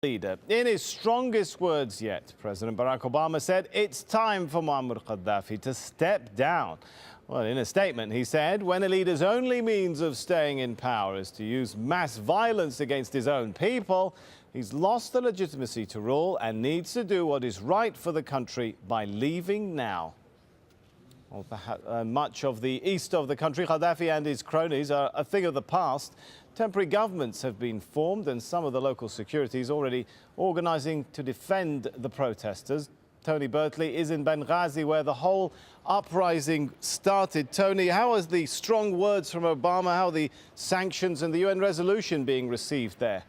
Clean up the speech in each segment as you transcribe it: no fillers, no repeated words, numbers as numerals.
leader. In his strongest words yet, President Barack Obama said it's time for Muammar Gaddafi to step down. Well, in a statement, he said, when a leader's only means of staying in power is to use mass violence against his own people, he's lost the legitimacy to rule and needs to do what is right for the country by leaving now. Well, much of the east of the country, Gaddafi and his cronies are a thing of the past. Temporary governments have been formed and some of the local securities already organising to defend the protesters. Tony Bertley is in Benghazi, where the whole uprising started. Tony, how are the strong words from Obama, how are the sanctions and the UN resolution being received there?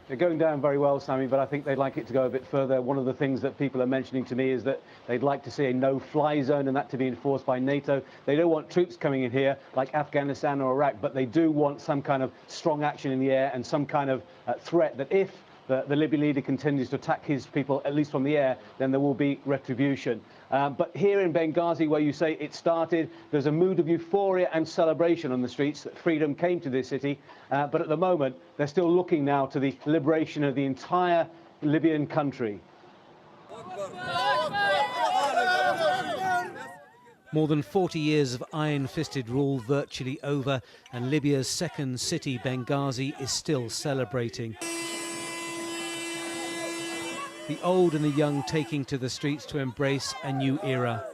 They're going down very well, Sammy, but I think they'd like it to go a bit further. One of the things that people are mentioning to me is that they'd like to see a no-fly zone and that to be enforced by NATO. They don't want troops coming in here like Afghanistan or Iraq, but they do want some kind of strong action in the air and some kind of threat that if the Libyan leader continues to attack his people, at least from the air, then there will be retribution. But here in Benghazi, where you say it started, there's a mood of euphoria and celebration on the streets that freedom came to this city. But at the moment, they're still looking now to the liberation of the entire Libyan country. More than 40 years of iron-fisted rule virtually over, and Libya's second city, Benghazi, is still celebrating. The old and the young taking to the streets to embrace a new era.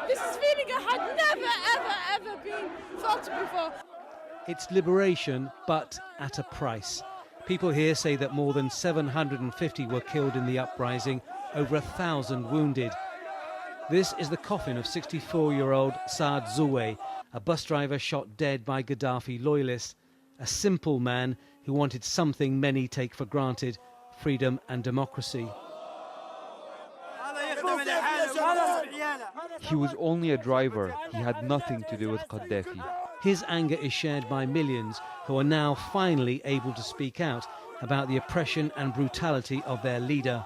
This is feeling I had never, ever been felt before. It's liberation, but at a price. People here say that more than 750 were killed in the uprising, over 1,000 wounded. This is the coffin of 64-year-old Saad Zoué, a bus driver shot dead by Gaddafi loyalists, a simple man who wanted something many take for granted: freedom and democracy. He was only a driver. He had nothing to do with Gaddafi. His anger is shared by millions who are now finally able to speak out about the oppression and brutality of their leader.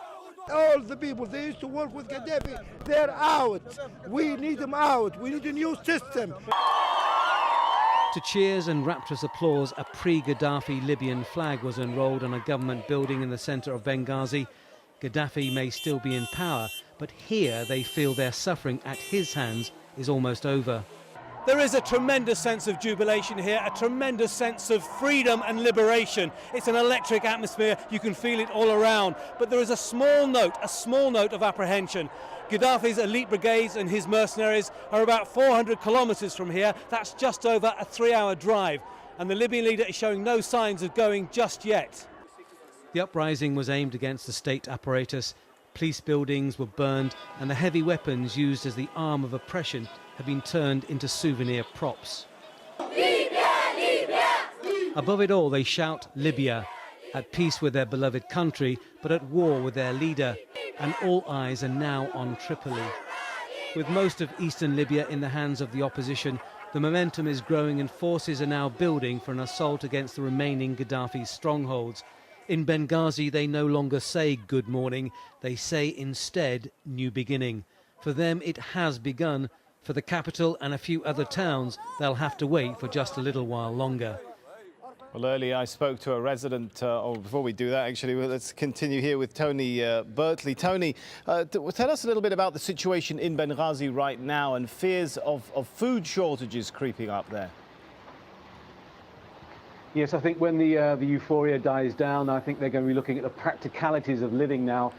All the people, they used to work with Gaddafi, they're out. We need them out. We need a new system. To cheers and rapturous applause, a pre-Gaddafi Libyan flag was unrolled on a government building in the centre of Benghazi. Gaddafi may still be in power, but here they feel their suffering at his hands is almost over. There is a tremendous sense of jubilation here, a tremendous sense of freedom and liberation. It's an electric atmosphere, you can feel it all around. But there is a small note of apprehension. Gaddafi's elite brigades and his mercenaries are about 400 kilometres from here. That's just over a 3-hour drive. And the Libyan leader is showing no signs of going just yet. The uprising was aimed against the state apparatus. Police buildings were burned and the heavy weapons used as the arm of oppression have been turned into souvenir props. Libya, Libya! Above it all, they shout Libya, at peace with their beloved country, but at war with their leader. And all eyes are now on Tripoli. With most of eastern Libya in the hands of the opposition, the momentum is growing and forces are now building for an assault against the remaining Gaddafi strongholds. In Benghazi, they no longer say good morning, they say instead new beginning. For them, it has begun. For the capital and a few other towns, they'll have to wait for just a little while longer. Well, earlier I spoke to a resident, or before we do that, actually, let's continue here with Tony Bertley. Tony, tell us a little bit about the situation in Benghazi right now and fears of food shortages creeping up there. Yes, I think when the euphoria dies down, I think they're going to be looking at the practicalities of living now.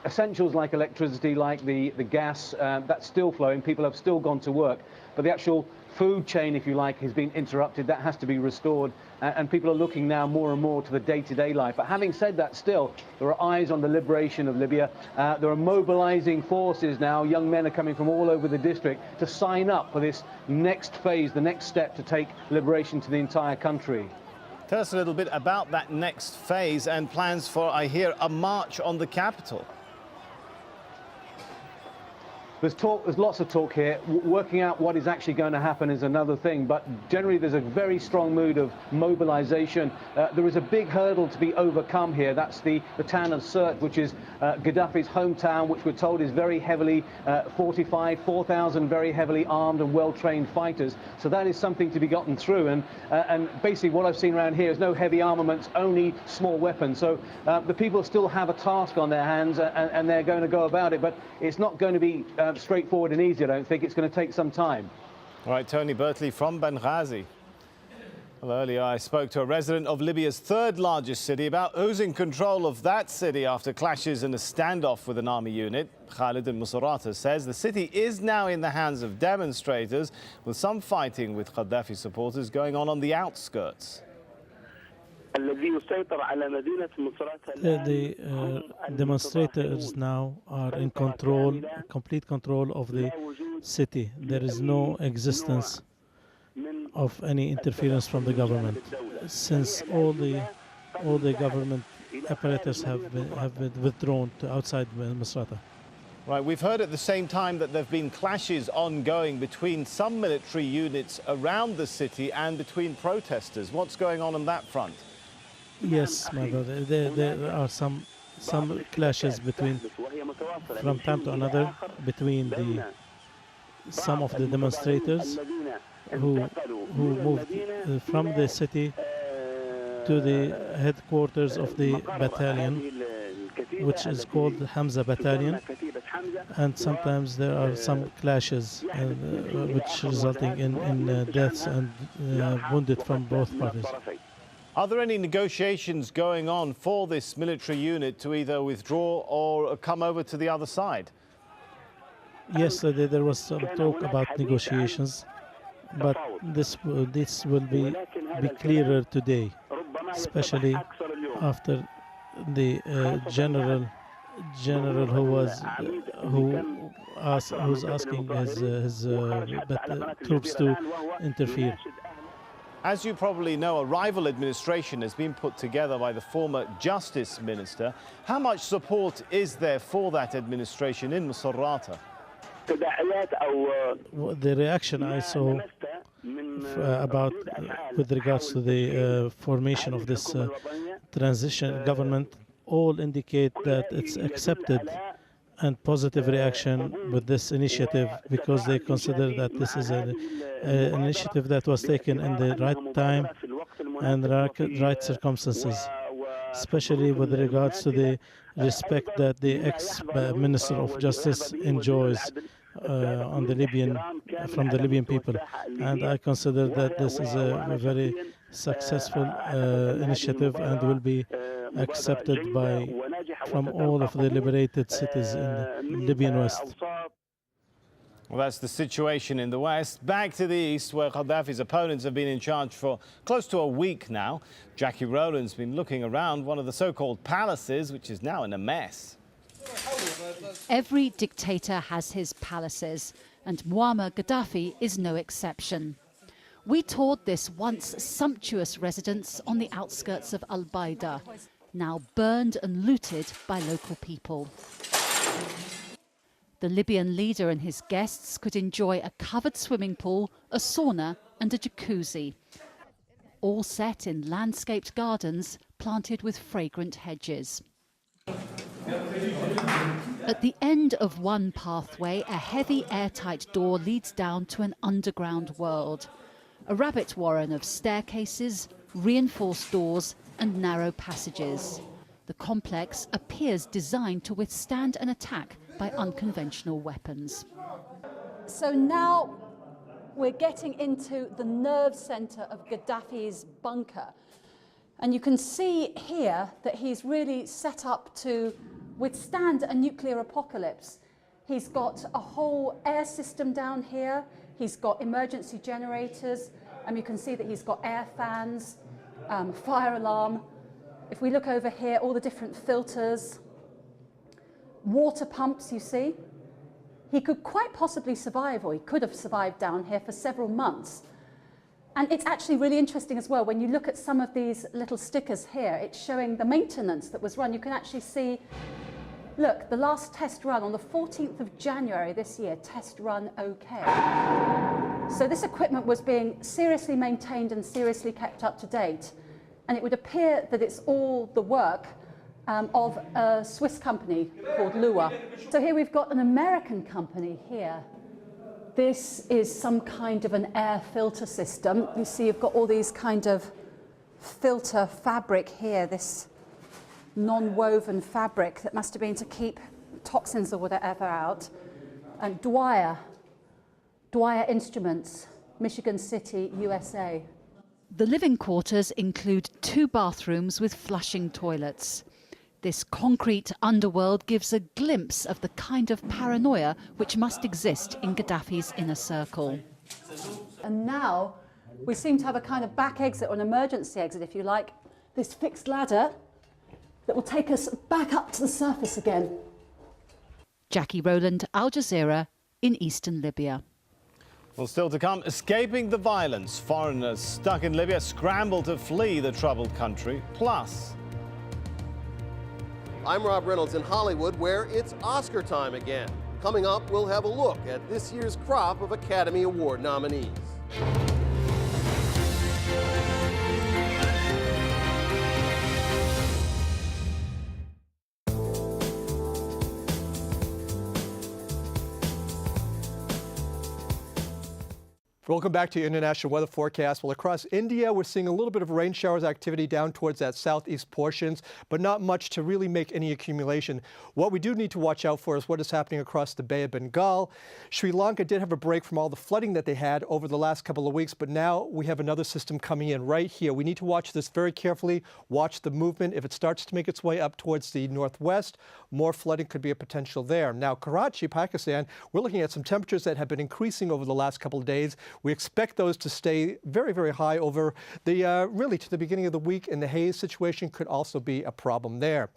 Essentials like electricity, like the gas, that's still flowing. People have still gone to work. But the actual food chain, if you like, has been interrupted. That has to be restored. And people are looking now more and more to the day-to-day life. But having said that, still, there are eyes on the liberation of Libya. There are mobilizing forces now. Young men are coming from all over the district to sign up for this next phase, the next step to take liberation to the entire country. Tell us a little bit about that next phase and plans for, I hear, a march on the capital. There's lots of talk here. Working out what is actually going to happen is another thing, but generally there's a very strong mood of mobilization. There is a big hurdle to be overcome here. That's the town of Sirte, which is Gaddafi's hometown, which we're told is very heavily fortified, 4,000 very heavily armed and well-trained fighters. So that is something to be gotten through. And basically what I've seen around here is no heavy armaments, only small weapons. So the people still have a task on their hands, and they're going to go about it, but it's not going to be straightforward and easy, I don't think. It's going to take some time. All right, Tony Bertley from Benghazi. Well, earlier I spoke to a resident of Libya's third largest city about who's in control of that city after clashes and a standoff with an army unit. Khalid al-Musarrata says the city is now in the hands of demonstrators, with some fighting with Gaddafi supporters going on the outskirts. The demonstrators now are in control, complete control of the city. There is no existence of any interference from the government, since all the government apparatus have been withdrawn to outside Misrata. Right, we've heard at the same time that there have been clashes ongoing between some military units around the city and between protesters. What's going on that front? Yes, my brother. There are some clashes from time to another between some of the demonstrators who moved from the city to the headquarters of the battalion, which is called Hamza Battalion, and sometimes there are some clashes which resulting in deaths and wounded from both parties. Are there any negotiations going on for this military unit to either withdraw or come over to the other side? Yes, there was some talk about negotiations, but this will be clearer today, especially after the general who's asking his troops to interfere. As you probably know, a rival administration has been put together by the former Justice Minister. How much support is there for that administration in Misrata? The reaction I saw with regards to the formation of this transition government all indicate that it's accepted and positive reaction with this initiative, because they consider that this is an initiative that was taken in the right time and right circumstances, especially with regards to the respect that the ex-Minister of Justice enjoys from the Libyan people. And I consider that this is a very successful initiative and will be accepted from all of the liberated cities in the Libyan West. Well, that's the situation in the West. Back to the East, where Gaddafi's opponents have been in charge for close to a week now. Jackie Rowland's been looking around one of the so-called palaces, which is now in a mess. Every dictator has his palaces, and Muammar Gaddafi is no exception. We toured this once sumptuous residence on the outskirts of Al-Baida, now burned and looted by local people. The Libyan leader and his guests could enjoy a covered swimming pool, a sauna and a jacuzzi, all set in landscaped gardens planted with fragrant hedges. At the end of one pathway, a heavy airtight door leads down to an underground world. A rabbit warren of staircases, reinforced doors and narrow passages. The complex appears designed to withstand an attack by unconventional weapons. So now we're getting into the nerve center of Gaddafi's bunker. And you can see here that he's really set up to withstand a nuclear apocalypse. He's got a whole air system down here. He's got emergency generators. And you can see that he's got air fans, fire alarm. If we look over here, all the different filters, water pumps, you see. He could quite possibly survive, or he could have survived down here for several months. And it's actually really interesting as well, when you look at some of these little stickers here, it's showing the maintenance that was run. You can actually see look, the last test run on the 14th of January this year, test run okay. So this equipment was being seriously maintained and seriously kept up to date. And it would appear that it's all the work of a Swiss company called Lua. So here we've got an American company here. This is some kind of an air filter system. You see you've got all these kind of filter fabric here, this non-woven fabric that must have been to keep toxins or whatever out. And Dwyer Instruments, Michigan City, USA. The living quarters include 2 bathrooms with flushing toilets. This concrete underworld gives a glimpse of the kind of paranoia which must exist in Gaddafi's inner circle. And now we seem to have a kind of back exit or an emergency exit, if you like, this fixed ladder that will take us back up to the surface again. Jackie Rowland, Al Jazeera in eastern Libya. Well, still to come, escaping the violence. Foreigners stuck in Libya scramble to flee the troubled country. Plus, I'm Rob Reynolds in Hollywood, where it's Oscar time again. Coming up, we'll have a look at this year's crop of Academy Award nominees. Welcome back to your international weather forecast. Well, across India, we're seeing a little bit of rain showers activity down towards that southeast portions, but not much to really make any accumulation. What we do need to watch out for is what is happening across the Bay of Bengal. Sri Lanka did have a break from all the flooding that they had over the last couple of weeks, but now we have another system coming in right here. We need to watch this very carefully, watch the movement. If it starts to make its way up towards the northwest, more flooding could be a potential there. Now, Karachi, Pakistan, we're looking at some temperatures that have been increasing over the last couple of days. We expect those to stay very, very high over the really to the beginning of the week, and the haze situation could also be a problem there.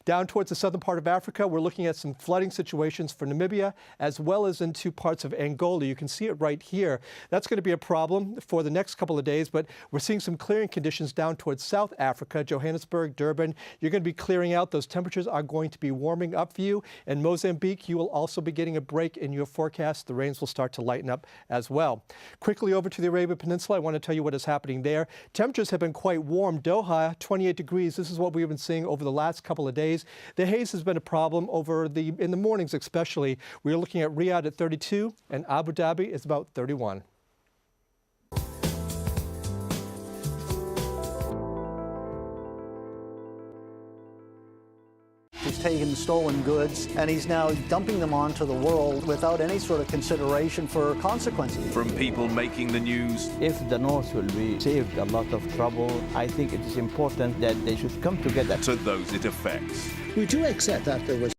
Down towards the southern part of Africa, we're looking at some flooding situations for Namibia as well as into parts of Angola. You can see it right here. That's going to be a problem for the next couple of days, but we're seeing some clearing conditions down towards South Africa, Johannesburg, Durban. You're going to be clearing out. Those temperatures are going to be warming up for you. In Mozambique, you will also be getting a break in your forecast. The rains will start to lighten up as well. Quickly over to the Arabian Peninsula, I want to tell you what is happening there. Temperatures have been quite warm. Doha, 28 degrees. This is what we've been seeing over the last couple of days. The haze has been a problem in the mornings especially. We're looking at Riyadh at 32 and Abu Dhabi is about 31. He's taken stolen goods and he's now dumping them onto the world without any sort of consideration for consequences. From people making the news. If the North will be saved a lot of trouble, I think it is important that they should come together. To those it affects. We do accept that there was